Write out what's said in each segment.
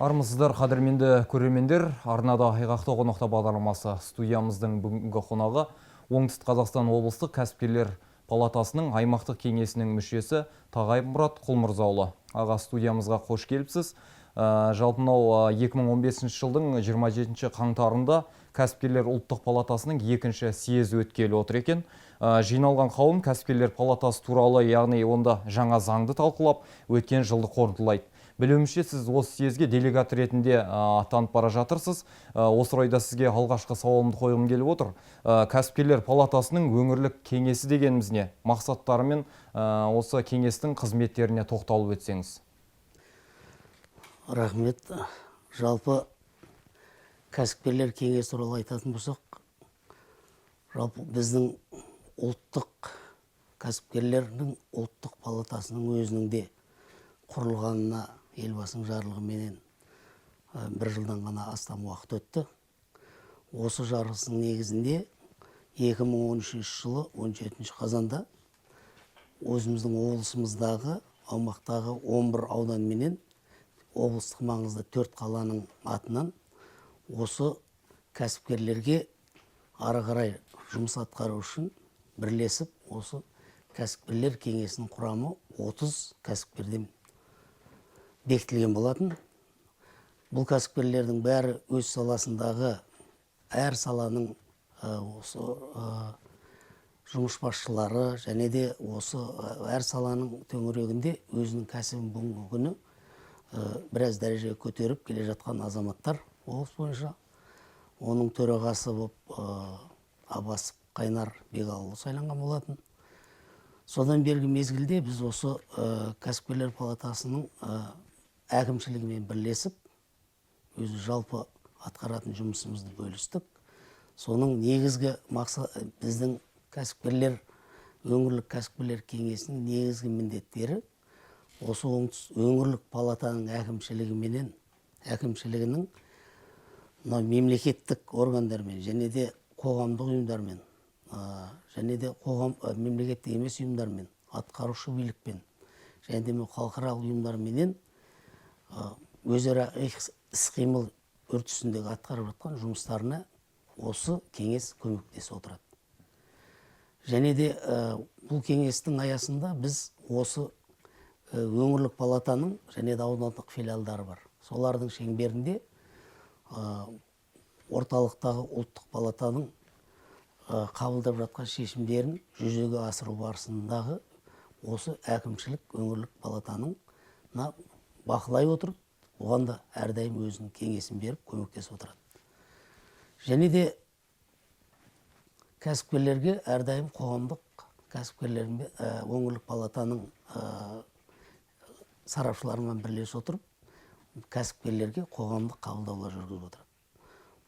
Армысыздар, қадірменді көрермендер. Арнада айғақты қонақта бағдарламасы. Студиямыздың бүгінгі қонағы Оңтүстік Қазақстан облыстық кәсіпкерлер палатасының аймақтық кеңесінің мүшесі Тағаймұрат Құлмырзаұлы. Аға, студиямызға қош келіпсіз. Жалпы мынау 2015 жылдың 27 қаңтарында кәсіпкерлер ұлттық палатасының екінші съезі өткелі отыр екен. Жиналған қауым кәсіпкерлер палатасы туралы, яғни онда жаңа заңды талқылап, өткен жылды қорытындылайды. Білуімше, сіз осы съезге делегат ретінде аттанып бара жатырсыз. Осы орайда сізге алғашқы сауалымды қойғым келіп отыр. Кәсіпкерлер палатасының өңірлік кеңесі дегеніміз не? Мақсаттары мен осы кеңестің қызметтеріне тоқталып өтсеңіз. Рахмет. Жалпы кәсіпкерлер кеңесі туралы айтатын болсақ, жалпы біздің ұлттық кәсіпкерлердің ұлттық палатасының өзінің де құрылғанына елбасының жарлығыменен бір жылдан ғана астам уақыт өтті. Осы жарғысының негізінде 2013 жылы 17 қазанда өзіміздің облысымыздағы аумақтағы 11 аудан менен облыстық маңызды 4 қаланың атынан осы кәсіпкерлерге ары қарай жұмыс атқару үшін бірлесіп осы кәсіпкерлер кеңесінің құрамы 30 кәсіпкерден бекітілген болатын. Бұл кәсіпкерлердің бәрі өз саласындағы әр саланың осы жұмыс басшылары және де осы әр саланың төңірегінде өзінің кәсібін бүгінгі күні біраз дәрежеге көтеріп келе жатқан азаматтар облыс бойынша. Оның төрағасы болып Абасов Қайнар Бегалұлы сайланған болатын. Содан бергі мезгілде біз осы кәсіпкерлер палатасының әкімшілігімен бірлесіп, өзі жалпы атқаратын жұмысымызды бөлістік. Соның негізгі мақсаты біздің кәсіпкерлер, өңірлік кәсіпкерлер кеңесінің негізгі міндеттері осы өңірлік палатаның әкімшілігінің мемлекеттік органдармен және де қоғамдық ұйымдармен және де мемлекеттік емес ұйымдармен, атқарушы билікпен және де халықаралық ұйымдарменен өзара іс-қимыл үрдісіндегі атқарып жатқан жұмыстарына осы кеңес көмектесіп отырады. Және де бұл кеңестің аясында біз осы өңірлік палатаның және де аудандық филиалдары бар. Солардың шеңберінде орталықтағы ұлттық палатаның қабылдап жатқан шешімдерін жүзеге асыру барысындағы осы әкімшілік өңірлік палатаның бақылай отырып, оған да әрдайым өзінің кеңесін беріп көмектесіп отырады. Және де кәсіпкерлерге әрдайым қоғамдық кәсіпкерлермен өңірлік палатаның сарапшыларымен бірлесе отырып, кәсіпкерлерге қоғамдық қабылдаулар жүргізіп отырады.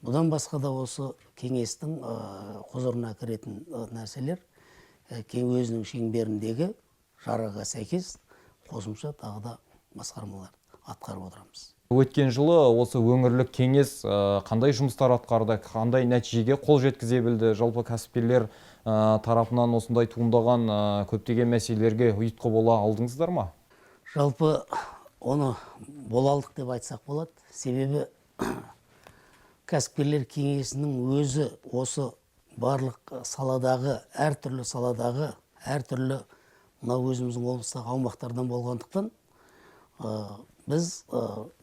Бұдан басқа да осы кеңестің құзырына кіретін нәрселер өзінің шеңберіндегі жарғыға сәйкес қосымша тағы да басқармалар атқарып отырамыз. Өткен жылы осы өңірлік кеңес қандай жұмыстар атқарды, қандай нәтижеге қол жеткізе білді? Жалпы кәсіпкерлер тарапынан осындай туындаған көптеген мәселелерге ұйытқы бола алдыңыздар ма? Жалпы оны бола алдық деп айтсақ болады. Себебі кәсіпкерлер кеңесінің өзі осы барлық саладағы, әртүрлі саладағы, әртүрлі өзіміздің облыстағы аумақтардан болғандықтан, біз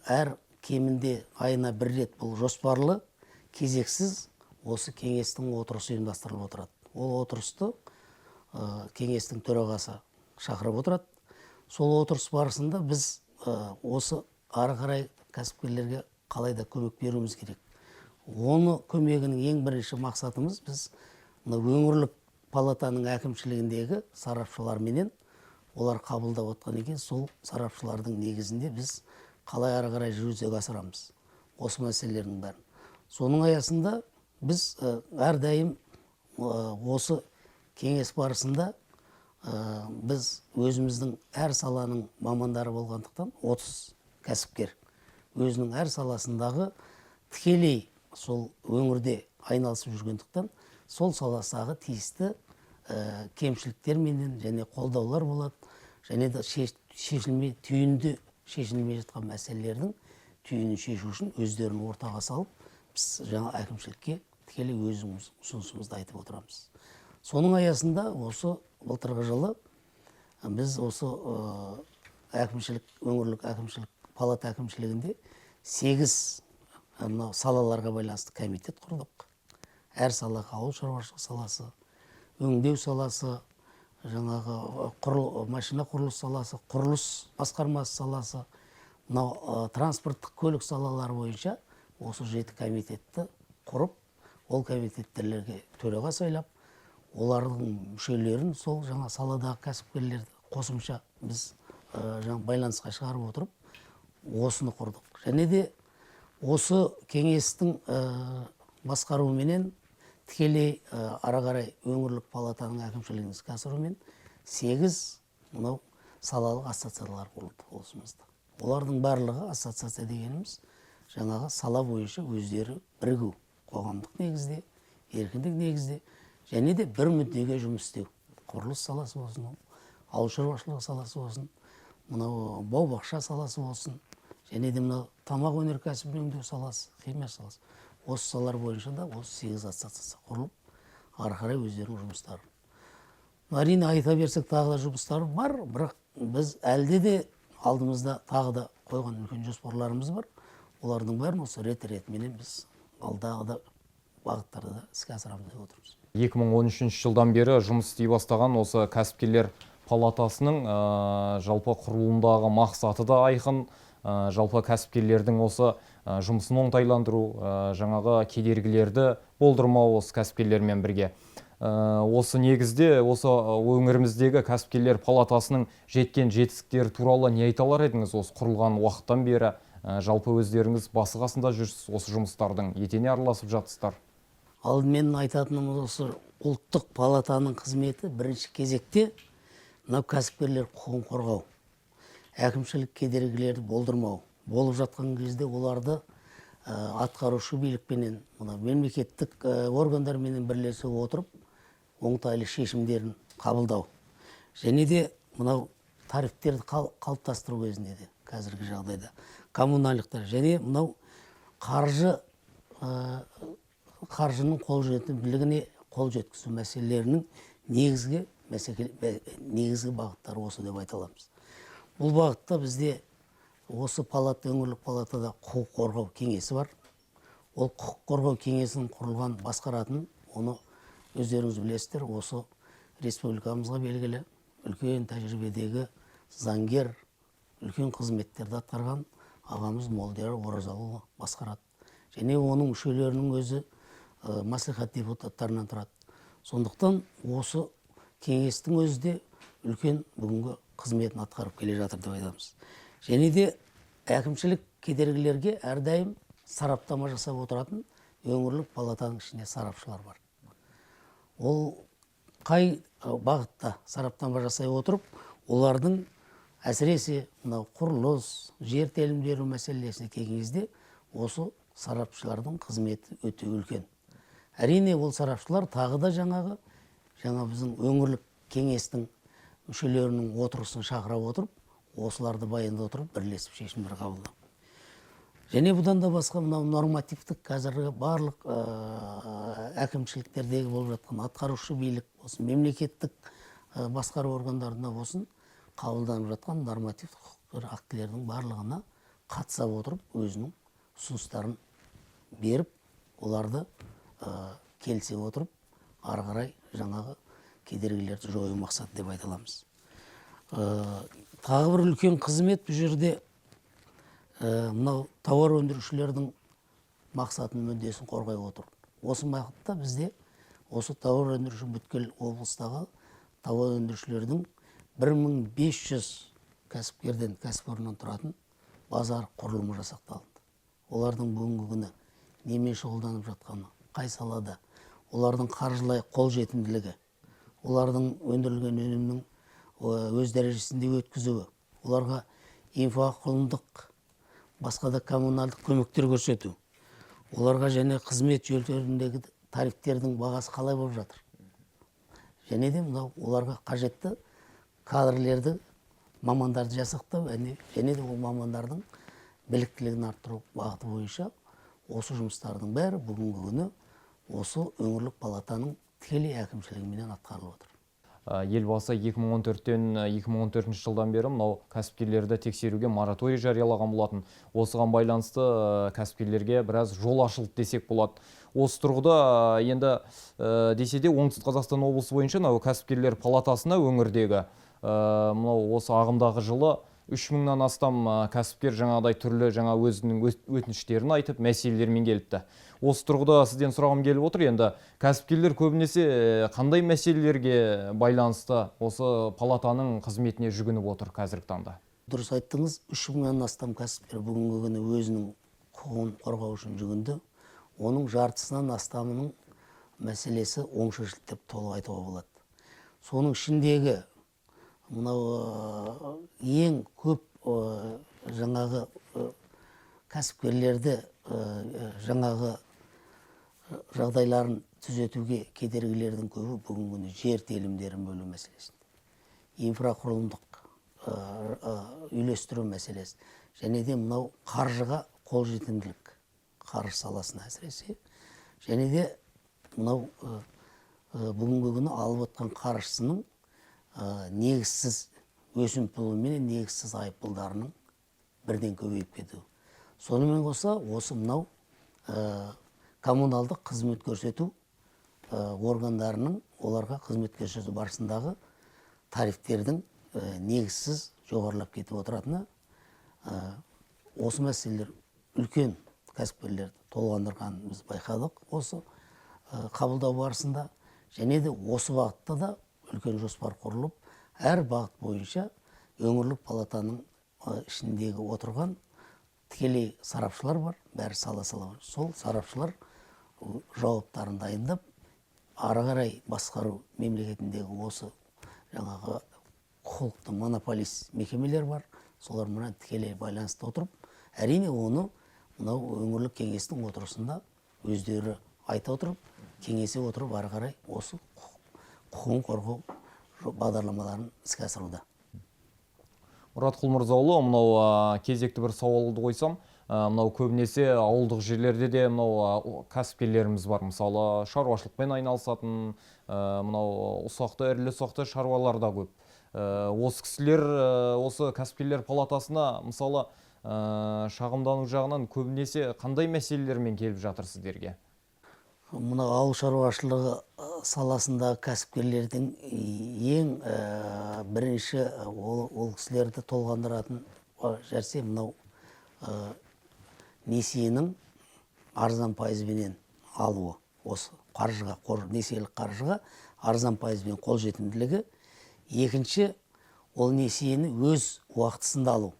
әр кемінде айына бір рет бұл жоспарлы, кезексіз осы кеңестің отырысы ұйымдастырылып отырады. Ол отырысты кеңестің төрағасы шақырып отырады. Сол отырыс барысында біз осы ары қарай кәсіпкерлерге қалай да көмек беруіміз керек. Оны көмегінің ең бірінші мақсатымыз біз өңірлік палатаның әкімшілігіндегі сарапшыларменен олар қабылдап отқан екен, сол сарапшылардың негізінде біз қалай ары қарай жүзеге асырамыз осы мәселелердің бәрін. Соның аясында біз әрдайым осы кеңес барысында біз өзіміздің әр саланың мамандары болғандықтан 30 кәсіпкер өзінің әр саласындағы тікелей сол өңірде айналысып жүргендіктен сол саласындағы тиісті кемшіліктер менен және қолдаулар болады, және де шешілмей, түйінді шешілмей жатқан мәселелердің түйінін шешу үшін өздерін ортаға салып, біз жаңа әкімшілікке тікелей өзіміз ұсынысымызды айтып отырамыз. Соның аясында осы былтырғы жылы біз осы әкімшілік, өңірлік әкімшілік, палата әкімшілігінде 8 салаларға байланысты комитет құрдық. Әр салаға ауыл шаруашылық саласы, өңдеу саласы, жаңағы машина құрылыс саласы, құрылыс басқармасы саласы, транспорттық көлік салалары бойынша осы 7 комитетті құрып, ол комитеттерге төраға сайлап, олардың мүшелерін сол жаңа саладағы кәсіпкерлерді қосымша біз байланысқа шығарып отырып, осыны құрдық. Және де осы кеңестің басқаруыменен тікелей ара қарай өңірлік палатаның әкімшілігін іске асырумен 8 мынау салалық ассоциациялар құрылды осымызда. Олардың барлығы ассоциация дегеніміз жаңағы сала бойынша өздері бірігу, қоғамдық негізде, еркіндік негізде, және де бір мүддеге жұмыс істеу. Құрылыс саласы болсын, ауыл шаруашылығы саласы болсын, мынау бау-бақша саласы болсын, және де мынау тамақ өнеркәсібін өңдеу саласы, химия саласы. Осы салалар бойынша да осы 8 ассоциация құрылып, ары қарай өздерінің жұмыстары. Әрине айта берсек тағы да жұмыстар бар, бірақ біз әлде де алдымызда тағы да қойған үлкен жоспарларымыз бар. Олардың бәрін осы рет-ретіменен біз алдағы да бағыттарды да іске асырамыз деп отырмыз. 2013 жылдан бері жұмыс істей бастаған осы кәсіпкерлер палатасының жалпы құрылымдағы мақсаты да айқын. Жалпы кәсіпкерлердің осы жұмысын оңтайландыру, жаңағы кедергілерді болдырмау осы кәсіпкерлермен бірге. Осы негізде осы өңіріміздегі кәсіпкерлер палатасының жеткен жетістіктері туралы не айта алар едіңіз? Осы құрылған уақыттан бері жалпы өздеріңіз басы қасында жүрсіз, осы жұмыстардың етене араласып жатсыздар. Алдымен айтатынымыз осы ұлттық палатаның қызметі бірінші кезекте мынау кәсіпкерлер құқығын қорғау, әкімшілік кедергілерді болдырмау. Болып жатқан кезде оларды атқарушы билікпенен, мемлекеттік органдармен бірлесе отырып, оңтайлы шешімдерін қабылдау. Және де мынау тарифтерді қалыптастыру кезінде де қазіргі жағдайда коммуналдықтар және мынау қаржының қолжетімділігіне қол жеткізу мәселелерінің негізгі бағыттары осы деп айта аламыз. Бұл бағытта бізде осы палата, өңірлік палатада құқық қорғау кеңесі бар. Ол құқық қорғау кеңесінің құрылған басқаратын, оны өздеріңіз білесіздер, осы республикамызға белгілі үлкен тәжірибедегі заңгер, үлкен қызметтерді атқарған ағамыз Молдияр Оразалыұлы басқарады. Және оның мүшелерінің өзі мәслихат депутаттарынан тұрады. Сондықтан осы кеңестің өзі де үлкен бүгінгі қызметін атқарып келе жатыр деп айтамыз. Және де әкімшілік кедергілерге әрдайым сараптама жасап отыратын өңірлік палатаның ішінде сарапшылар бар. Ол қай бағытта сараптама жасай отырып, олардың әсіресе құрылыс, жер телімін беру мәселесіне келген кезде осы сарапшылардың қызметі өте үлкен. Әрине ол сарапшылар тағы да жаңа біздің өңірлік кеңестің мүшелерінің отырысын шақыра отырып, осыларды баянда отырып, бірлесіп шешімдер қабылдау. Және бұдан да басқа нормативтік қазіргі барлық әкімшіліктердегі болып жатқан атқарушы билік болсын, мемлекеттік басқару органдарында болсын, қабылданып жатқан нормативтік құқықтық актілердің барлығына қатыса отырып, өзінің ұсыныстарын беріп, оларды келісе отырып, ары қарай жаңағы кедергілерді жою мақсаты деп айта аламыз. Тағы бір үлкен қызмет бұл жерде мынау тауар өндірушілердің мақсатын, мүддесін қорғай отыр. Осы бағытта бізде осы тауар өндіруші бүткіл облыстағы тауар өндірушілердің 1500 кәсіпкерден, кәсіпорыннан тұратын базар құрылымы жасақталды. Олардың бүгінгі күні немен шұғылданып жатқаны, қай салада, олардың қаржылай қолжетімділігі, олардың өндірілген өнімнің өз дәрежесінде өткізуі, оларға инфрақұрылымдық басқа да коммуналдық көмектер көрсету, оларға және қызмет жүйелеріндегі тарифтердің бағасы қалай болып жатыр. Және де оларға қажетті кадрлерді, мамандарды жасақтау, және де ол мамандардың біліктілігін арттыру бағыты бойынша осы жұмыстардың бәрі бүгінгі күні осы өңірлік палатаның тікелей әкімшілігіменен атқарылып отыр. Елбасы 2014-тен 2014 жылдан бері мынау кәсіпкерлерді тексеруге мораторий жариялаған болатын. Осыған байланысты кәсіпкерлерге біраз жол ашылды десек болады. Осы тұрғыда енді десе де оңтүстік Қазақстан облысы бойынша мынау кәсіпкерлер палатасына өңірдегі мынау осы ағымдағы жылы 3000-нан астам кәсіпкер жаңағыдай түрлі өзінің өтініштерін айтып, мәселелермен келіпті. Осы тұрғыда сізден сұрағым келіп отыр. Енді кәсіпкерлер көбінесе қандай мәселелерге байланысты осы палатаның қызметіне жүгініп отыр қазіргі таңда? Дұрыс айттыңыз, 3000-нан астам кәсіпкер бүгінгі күні өзінің құқығын қорғау үшін жүгінді. Оның жартысынан астамының мәселесі оң шешілді деп толық айтуға болады. Соның ішіндегі мынау ең көп жаңағы кәсіпкерлерді жаңағы жағдайларын түзетуге кедергілердің көбі бүгінгі күні жер телімдерін бөлу мәселесінде, инфрақұрылымдық үйлестіру мәселесі, және де мынау қаржыға қолжетімділік, қаржы саласына әсіресе, және де мынау бүгінгі күні алып отқан қаржысының негізсіз өсімпұлы мен негізсіз айыппұлдарының бірден көбейіп кетуі. Сонымен қоса осы мынау коммуналдық қызмет көрсету органдарының оларға қызмет көрсету барысындағы тарифтердің негізсіз жоғарылап кетіп отыратыны, осы мәселелер үлкен кәсіпкерлерді толғандырғанын біз байқадық осы қабылдау барысында, және де осы бағытта да үлкен жоспар құрылып, әр бағыт бойынша өңірлік палатаның ішіндегі отырған тікелей сарапшылар бар, бәрі сала-сала. Сол сарапшылар жауаптарын дайындап, ары қарай басқару мемлекетіндегі осы жаңағы құқықты монополист мекемелер бар, солар мұнан тікелей байланысты отырып, әрине оны мынау өңірлік кеңестің отырысында өздері айта отырып, кеңесе отырып, ары қарай осы құқығын қорғау бағдарламаларын іске асыруда. Мұрат Құлмырзаұлы, мынау кезекті бір сауалды қойсам, мынау көбінесе ауылдық жерлерде де мынау кәсіпкерлеріміз бар. Мысалы, шаруашылықпен айналысатын, мынау ұсақты, ірілі-ұсақты шаруалар да көп. Осы кісілер, осы кәсіпкерлер палатасына, мысалы, шағымдану жағынан көбінесе қандай мәселелермен келіп жатыр сіздерге? Мына ауыл шаруашылығы саласындағы кәсіпкерлердің ең бірінші ол кісілерді толғандыратын нәрсе мынау несиенің арзан пайызбенен алуы. Осы қаржыға, несиелік қаржыға арзан пайызбен қолжетімділігі. Екінші, ол несиені өз уақытысында алу.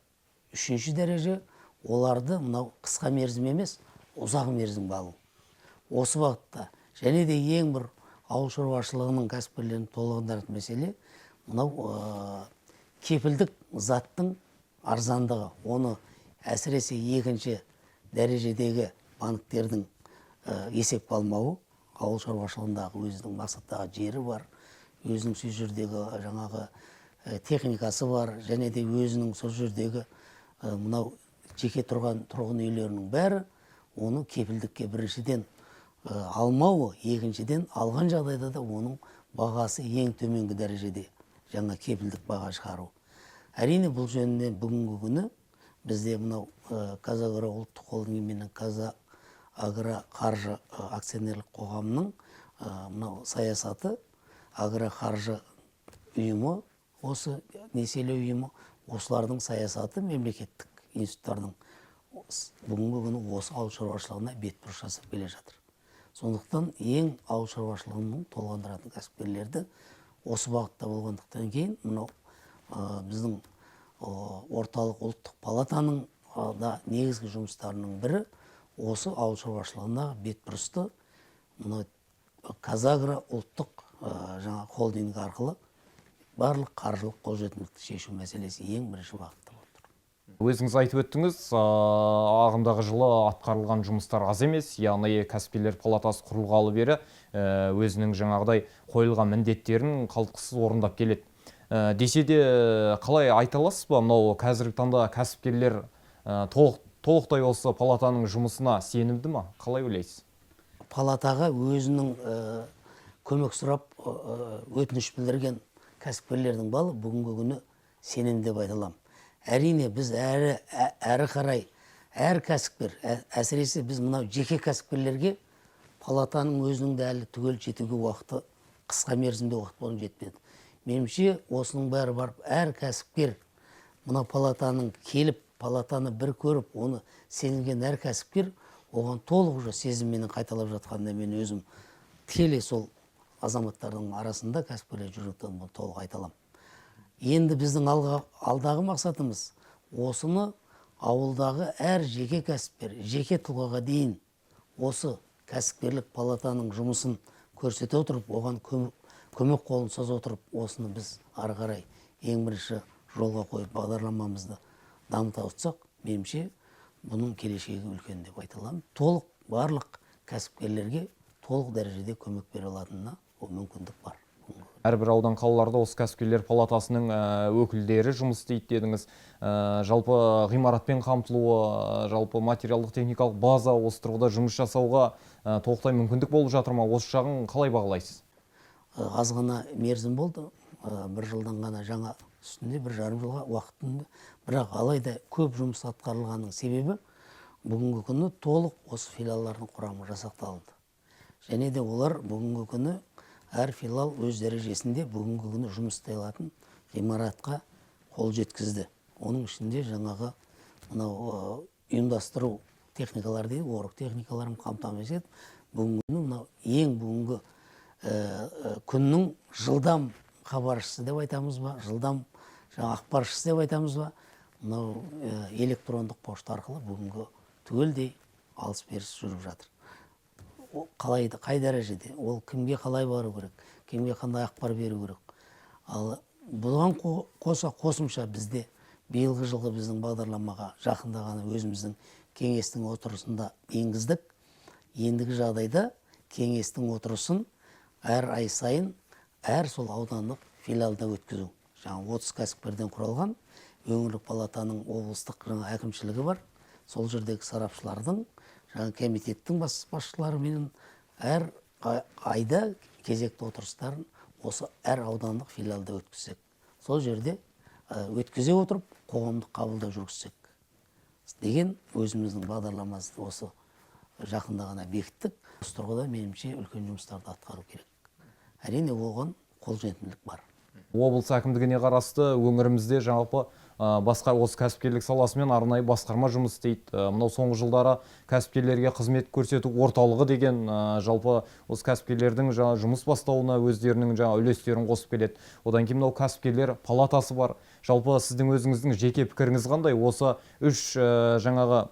Үшінші дәреже, оларды мынау қысқа мерзім емес, ұзақ мерзімге алу. Осы бағытта, және де ең бір ауыл шаруашылығының кәсіпкерлерін толғандыратын мәселе, мынау кепілдік заттың арзандығы. Оны әсіресе екінші дәрежедегі банктердің есепке алмауы, ауыл шаруашылығындағы өзінің мақсаттағы жері бар, өзінің сол жердегі жаңағы техникасы бар, және де өзінің сол жердегі мынау жеке тұрған тұрғын үйлерінің бәрі оны кепілдікке біріншіден алмауы, екіншіден алған жағдайда да оның бағасы ең төменгі дәрежеде жаңа кепілдік баға шығару. Әрине бұл жөнінен бүгінгі күні бізде мынау Қазагро ұлттық холдингімен Қазагро қаржы акционерлік қоғамының мынау саясаты, агроқаржы ұйымы, осы несиелеу ұйымы, осылардың саясаты мемлекеттік институттардың бүгінгі күні осы ауыл шаруашылығына бетбұрыс жасап келе жатыр. Сондықтан ең ауыл шаруашылығының толғандыратын кәсіпкерлерді осы бағытта болғандықтан кейін мынау біздің орталық ұлттық палатаның да негізгі жұмыстарының бірі осы ауыл шаруашылығына бетбұрысты мынау Қазагро ұлттық жаңа холдинг арқылы барлық қаржылық қолжетімділікті шешу мәселесі ең бірінші бағытта отыр. Өзіңіз айтып өттіңіз, ағымдағы жылы атқарылған жұмыстар аз емес, яғни кәсіпкерлер палатасы құрылғалы бері өзінің жаңағыдай қойылған міндеттерін қалтқысыз орындап келеді. Десе де қалай айта аласыз ба, мынау қазіргі таңда кәсіпкерлер толық толықтай осы палатаның жұмысына сенімді ма? Қалай ойлайсыз? Палатаға өзінің көмек сұрап өтініш білдірген кәсіпкерлердің балы бүгінгі күні сенімді деп айта аламын. Әрине біз әрі қарай әр кәсіпкер, әсіресе біз мынау жеке кәсіпкерлерге палатаның өзінің де әлі түгел жетуге уақыты, қысқа мерзімде уақыт болын жетпеді. Меніңше осының бәрі барып әр кәсіпкер мына палатаның келіп, палатаны бір көріп, оны сенген әр кәсіпкер оған толық уже сезімменен қайталап жатқанда мен өзім тікелей сол азаматтардың арасында кәсіпкерлер жүргендігін толық айта аламын. Енді біздің алдағы мақсатымыз осыны ауылдағы әр жеке кәсіпкер, жеке тұлғаға дейін осы кәсіпкерлік палатаның жұмысын көрсете отырып, оған көмек қолын соза отырып, осыны біз ары қарай ең бірінші жолға қойып бағдарламамызды дамыта отырсақ, меніңше бұның келешегі үлкен деп айта аламын. Толық барлық кәсіпкерлерге толық дәрежеде көмек бере алатынына ол мүмкіндік бар. Әрбір аудан қалаларда осы кәсіпкерлер палатасының өкілдері жұмыс істейді дедіңіз. Жалпы ғимаратпен қамтылуы, жалпы материалдық техникалық база осы тұрғыда жұмыс жасауға толықтай мүмкіндік болып жатыр ма? Осы жағын қалай бағалайсыз? Аз ғана мерзім болды, бір жылдан ғана жаңа үстінде, 1,5 жылға уақытында. Бірақ алайда көп жұмыс атқарылғанның себебі бүгінгі күні толық осы филиалдардың құрамы жасақталды. Және де олар бүгінгі күні әр филиал өз дәрежесінде бүгінгі күні жұмыс істей алатын ғимаратқа қол жеткізді. Оның ішінде жаңағы мынау ұйымдастыру техникалар дейді, орық техникаларын қамтамасыз етіп, бүгінгі күні мынау ең бүгінгі күннің жылдам хабаршысы деп айтамыз ба, жылдам ақпаршысы деп айтамыз ба, мынау электрондық пошта арқылы бүгінгі түгелдей алыс беріс жүріп жатыр. Қалайды, қай дәрежеде, ол кімге қалай бару керек, кімге қандай ақпар беру керек. Ал бұған қосымша бізде биылғы жылғы біздің бағдарламаға жақында ғана өзіміздің кеңестің отырысында енгіздік. Ендігі жағдайда кеңестің отырысын әр ай сайын әр сол аудандық филиалда өткізу. Жаңа 30 кәсіпкерден құралған өңірлік палатаның облыстық әкімшілігі бар. Сол жердегі сарапшылардың, жаңа комитеттің басшыларымен әр айда кезекті отырыстарын осы әр аудандық филиалда өткізсек. Сол жерде өткізе отырып қоғамдық қабылдау жүргізсек деген өзіміздің бағдарламамызды осы жақында ғана бекіттік. Осы тұрғыда меніңше үлкен жұмыстарды атқару керек. Әрине оған қолжетімділік бар. Облыс әкімдігіне қарасты өңірімізде жалпы басқа осы кәсіпкерлік саласымен арнайы басқарма жұмыс істейді. Мынау соңғы жылдары кәсіпкерлерге қызмет көрсету орталығы деген жалпы осы кәсіпкерлердің жұмыс бастауына өздерінің үлестерін қосып келеді. Одан кейін мынау кәсіпкерлер палатасы бар. Жалпы сіздің өзіңіздің жеке пікіріңіз қандай? Осы үш жаңағы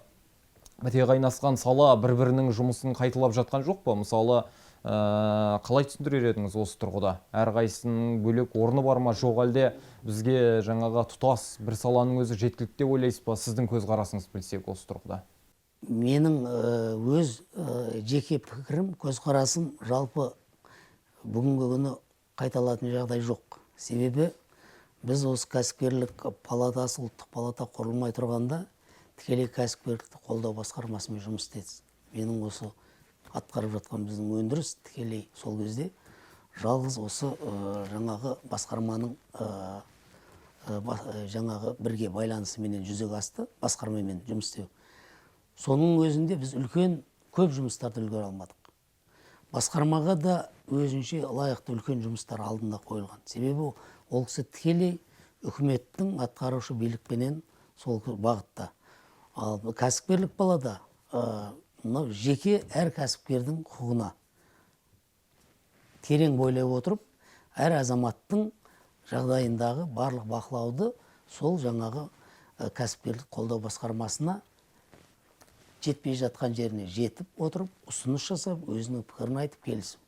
біте қайнасқан сала бір-бірінің жұмысын қайталап жатқан жоқ па? Мысалы, қалай түсіндірер едіңіз осы тұрғыда? Әрқайсының бөлек орны бар ма, жоқ әлде бізге жаңаға тұтас бір саланың өзі жеткілікті деп ойлайсыз ба? Сіздің көзқарасыңыз білсек осы тұрғыда. Менің өз жеке пікірім, көзқарасым жалпы бүгінгі күні қайталатын жағдай жоқ. Себебі біз осы кәсіпкерлік палатасы, ұлттық палата құрылмай тұрғанда тікелей кәсіпкерлікті қолдау басқармасымен жұмыс істедік. Менің осы атқарып жатқан біздің өндіріс тікелей сол кезде жалғыз осы жаңағы басқарманың жаңағы бірге байланысыменен жүзеге асты, басқармамен жұмыс істеу. Соның өзінде біз көп жұмыстарды үлгере алмадық. Басқармаға да өзінше лайықты үлкен жұмыстар алдында қойылған. Себебі ол кісі тікелей үкіметтің атқарушы билікпенен сол бағытта. Ал кәсіпкерлік палата жеке әр кәсіпкердің құқығына терең бойлай отырып, әр азаматтың жағдайындағы барлық бақылауды сол жаңағы кәсіпкерлік қолдау басқармасына жетпей жатқан жеріне жетіп отырып, ұсыныс жасап, өзінің пікірін айтып келісіп.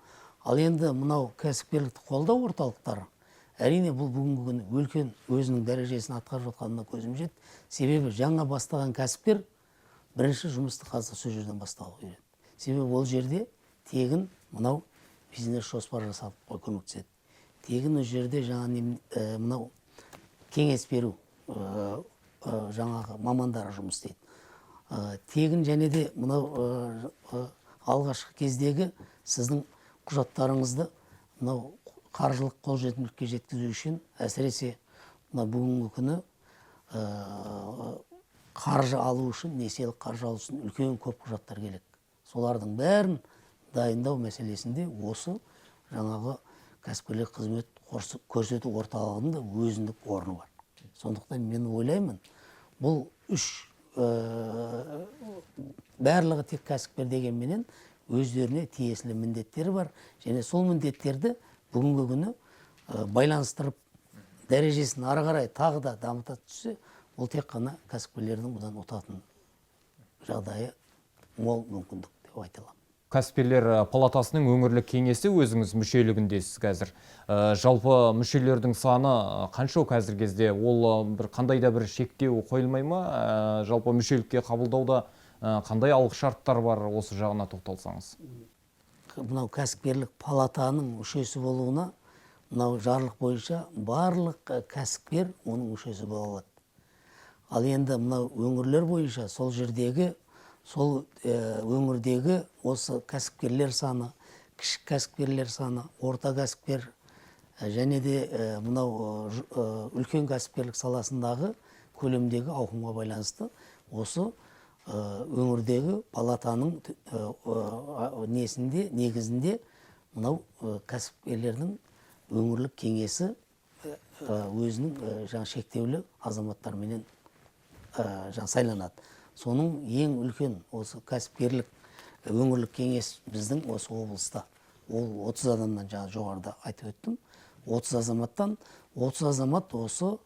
Ал енді мынау кәсіпкерлікті қолдау орталықтары, әрине бұл бүгінгі күні үлкен өзінің дәрежесін атқарып жатқанына көзім жетті. Себебі жаңа бастаған кәсіпкер бірінші жұмысты қазір сол жерден бастауға үйренді. Себебі ол жерде тегін мынау бизнес жоспар жасап көмектеседі. Тегін ол жерде мынау кеңес беру жаңағы мамандары жұмыс істейді. Тегін және де мынау алғашқы кездегі сіздің құжаттарыңызды мынау қаржылық қолжетімділікке жеткізу үшін әсіресе мына бүгінгі күні қаржы алу үшін, несиелік қаржы алу үшін үлкен көп құжаттар керек. Солардың бәрін дайындау мәселесінде осы жаңағы кәсіпкерлік қызмет көрсету орталығында өзіндік орны бар. Сондықтан мен ойлаймын, бұл үш барлығы тек кәсіпкер дегенменен өздеріне тиесілі міндеттері бар, және сол міндеттерді бүгінгі күні байланыстырып дәрежесін ары қарай тағы да дамыта түссе, ол тек қана кәсіпкерлердің бұдан ұтатын жағдайы мол мүмкіндік деп айта аламын. Кәсіпкерлер палатасының өңірлік кеңесі өзіңіз мүшелігіндесіз қазір. Жалпы мүшелердің саны қанша қазір кезде? Ол бір қандай да бір шектеу қойылмай ма? Жалпы мүшелікке қабылдауда қандай алғы шарттар бар, осы жағына тоқталсаңыз? Мынау кәсіпкерлік палатаның мүшесі болуына, мынау жарлық бойынша барлық кәсіпкер оның мүшесі бола алады. Ал енді мынау өңірлер бойынша сол жердегі, сол өңірдегі осы кәсіпкерлер саны, кішік кәсіпкерлер саны, орта кәсіпкер және де мынау үлкен кәсіпкерлік саласындағы көлемдегі ауқымға байланысты осы өңірдегі палатаның негізінде мынау кәсіпкерлердің өңірлік кеңесі өзінің шектеулі азаматтарменен сайланады. Соның ең үлкен осы кәсіпкерлік өңірлік кеңес біздің осы облыста. Ол 30 адамнан жоғарыда айтып өттім. 30 азаматтан 30 азамат осы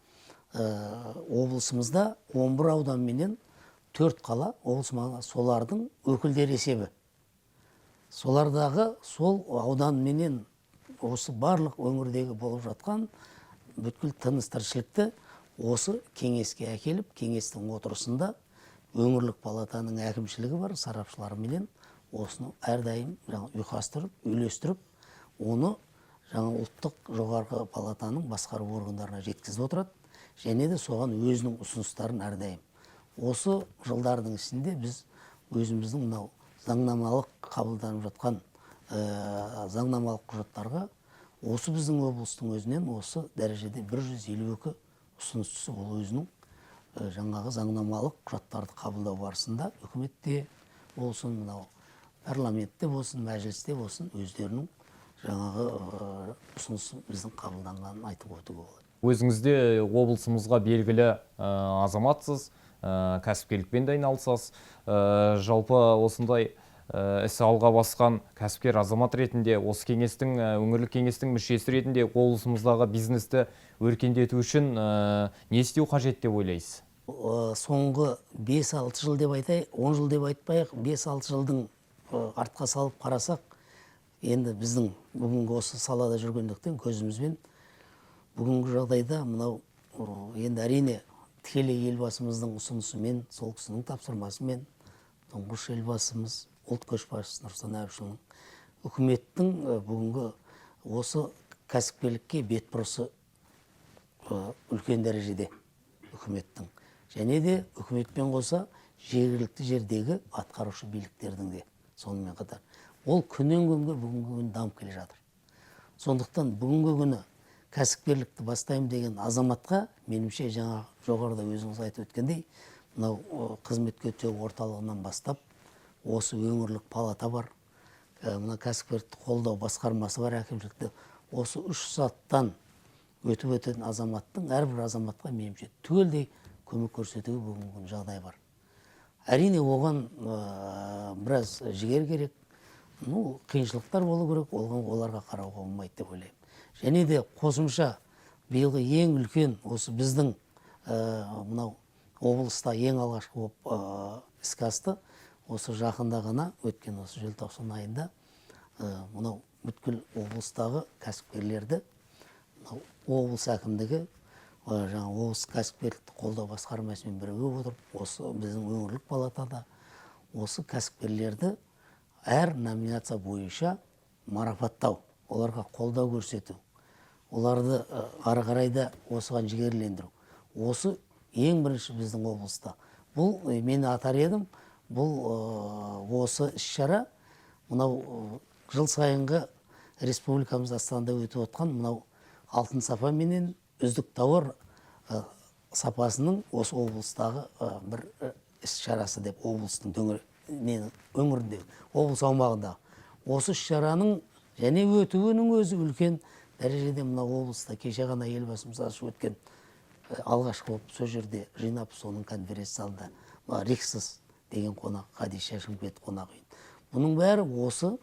облысымызда 11 ауданменен 4 қала облысымызда солардың өкілдері есебі. Солардағы сол ауданменен осы барлық өңірдегі болып жатқан бүткіл тыныс тіршілікті осы кеңеске әкеліп, кеңестің отырысында өңірлік палатаның әкімшілігі бар, сарапшыларменен осыны әрдайым ұйқастырып, үйлестіріп, оны ұлттық жоғарғы палатаның басқару органдарына жеткізіп отырады, және де соған өзінің ұсыныстарын әрдайым. Осы жылдардың ішінде біз өзіміздің мынау заңнамалық қабылданып жатқан заңнамалық құжаттарға осы біздің облыстың өзінен осы дәрежеде 152 ұсыныс түсіп, ол өзінің жаңағы заңнамалық құжаттарды қабылдау барысында үкіметте болсын, мынау парламентте болсын, мәжілісте болсын, өздерінің жаңағы ұсынысы біздің қабылданғанын айтып өтуге болады. Өзіңізде облысымызға белгілі азаматсыз, кәсіпкерлікпен де айналысасыз. Жалпы осындай іс алға басқан кәсіпкер азамат ретінде, осы кеңестің, өңірлік кеңестің мүшесі ретінде облысымыздағы бизнесті өркендету үшін не істеу қажет деп ойлайсыз? Соңғы 5-6 жыл деп айтайық, 10 жыл деп айтпайық, 5-6 жылдың артқа салып қарасақ, енді біздің бүгінгі осы салада жүргендіктен көзімізбен бүгінгі жағдайда мынау енді әрине тікелей елбасымыздың ұсынысымен, сол кісінің тапсырмасымен, тұңғыш елбасымыз, ұлт көшбасшысы Нұрсұлтан Әбішұлының үкіметтің бүгінгі осы кәсіпкерлікке бетбұрысы үлкен дәрежеде үкіметтің. Және де үкіметпен қоса жергілікті жердегі атқарушы биліктердің де сонымен қатар. Ол күннен күнге бүгінгі күні дамып келе жатыр. Сондықтан бүгінгі күні кәсіпкерлікті бастаймын деген азаматқа, меніңше жаңа жоғарыда өзіңіз айтып өткендей, мынау қызмет көрсету орталығынан бастап, осы өңірлік палата бар, мына кәсіпкерлікті қолдау басқармасы бар әкімшілікте, осы 3 саттан өтіп өтетін азаматтың әрбір азаматқа меніңше түгелдей көмек көрсетуге бүгінгі жағдай бар. Әрине оған біраз жігер керек, қиыншылықтар болу керек, оларға қарауға болмайды деп ойлаймын. Және де қосымша биылғы ең үлкен осы біздің мынау облыста ең алғашқы іске асты, осы жақында ғана өткен осы желтоқсан айында мынау бүткіл облыстағы кәсіпкерлерді облыс әкімдігі облыс кәсіпкерлікті қолдау басқармасымен бірге отырып, осы біздің өңірлік палатада осы кәсіпкерлерді әр номинация бойынша марапаттау, оларға қолдау көрсету, оларды ары қарай да осыған жігерлендіру. Осы ең бірінші біздің облыста бұл мен атар едім, бұл осы іс-шара мынау жыл сайынғы республикамыз астанада өтіп отқан мынау алтын сапа менен үздік тауар сапасының осы облыстағы бір іс-шарасы деп облыстың өңірінде, облыс аумағында. Осы іс-шараның және өтуінің өзі үлкен дәрежеде мынау облыста кеше ғана елбасымыз ашып өткен алғашқы болып сол жерде жинап соның конференция залында Риксос деген қонақ, Хадиша Шымкент қонақ үйін. Бұның бәрі осы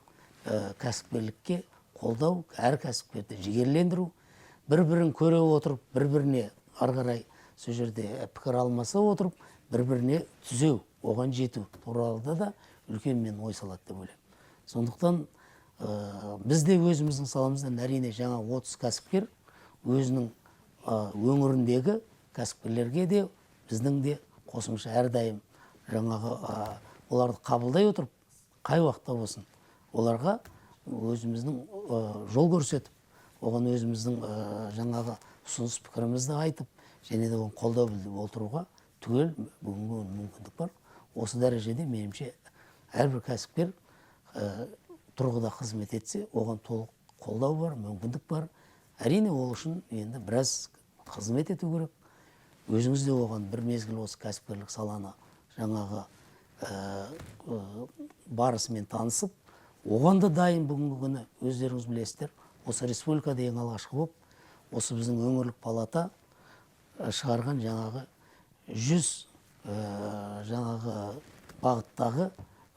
кәсіпкерлікке қолдау, әр кәсіпкерді жігерлендіру, бір-бірін көре отырып, бір-біріне ары қарай сол жерде пікір алмаса отырып, бір-біріне түзеу, оған жету туралы да үлкен мен ой салады деп ойлаймын. Сондықтан біз де өзіміздің саламыздан әрине жаңа 30 кәсіпкер өзінің өңіріндегі кәсіпкерлерге де біздің де қосымша әрдайым жаңағы оларды қабылдай отырып, қай уақытта болсын оларға өзіміздің жол көрсетіп, оған өзіміздің жаңағы ұсыныс пікірімізді айтып, және де оған қолдау білдіріп отыруға түгел бүгінгі мүмкіндік бар. Осы дәрежеде меніңше әрбір кәсіпкер тұрғыда қызмет етсе, оған толық қолдау бар, мүмкіндік бар. Әрине ол үшін енді біраз қызмет ету керек. Өзіңіз де оған бір мезгіл осы кәсіпкерлік саланы жаңағы барысымен танысып, оған да дайын бүгінгі күні өздеріңіз білесіздер. Осы республика деген алғашқы болып, осы біздің өңірлік палата шығарған жаңағы 100 жаңағы бағыттағы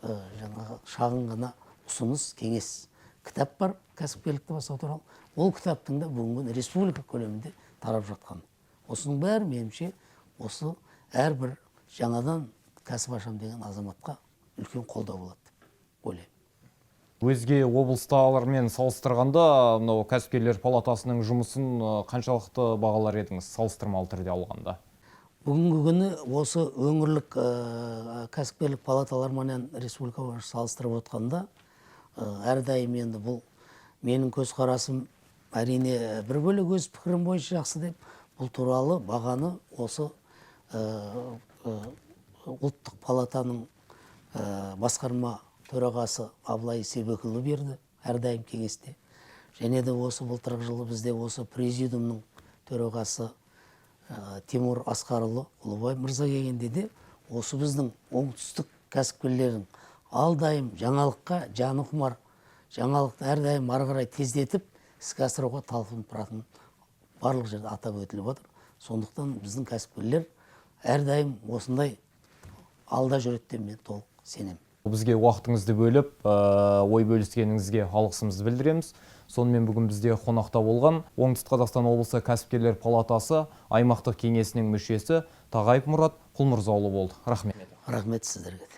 жаңағы шағын ғана ұсыныс, кеңес кітап бар кәсіпкерлікті бастау туралы. Ол кітаптың да бүгінгі республика көлемінде тарап жатқан. Осының бәрі меніңше осы әрбір жаңадан кәсіп ашам деген азаматқа үлкен қолдау болады деп ойлаймын. Өзге облыстармен салыстырғанда, мынау кәсіпкерлер палатасының жұмысын қаншалықты бағалар едіңіз, салыстырмалы түрде алғанда? Бүгінгі күні осы өңірлік кәсіпкерлік палаталармен республика бойынша салыстырып отқанда, әрдайым енді бұл менің көзқарасым әрине бір бөлек өз пікірім бойынша жақсы деп, бұл туралы бағаны осы ұлттық палатаның басқарма төрағасы Абылай Себекұлы берді, әрдайым кеңесте. Және де осы былтырғы жылы бізде осы президиумның төрағасы Тимур Асқарұлы Ұлыбай мырза келгенде де осы біздің оңтүстік кәсіпкерлердің алдайым жаңалыққа жаны құмар, жаңалықты әрдайым ары қарай тездетіп іске асыруға талпынып тұратын барлық жерде атап өтіліп отыр. Сондықтан біздің кәсіпкерлер әрдайым осындай алда жүреді деп мен толық сенемін. Бізге уақытыңызды бөліп, ой бөліскеніңізге алғысымызды білдіреміз. Сонымен бүгін бізде қонақта болған Оңтүстік Қазақстан облысы кәсіпкерлер палатасы аймақтық кеңесінің мүшесі Тағайып Мұрат Құлмырзаұлы болды. Рахмет. Рахмет сіздерге.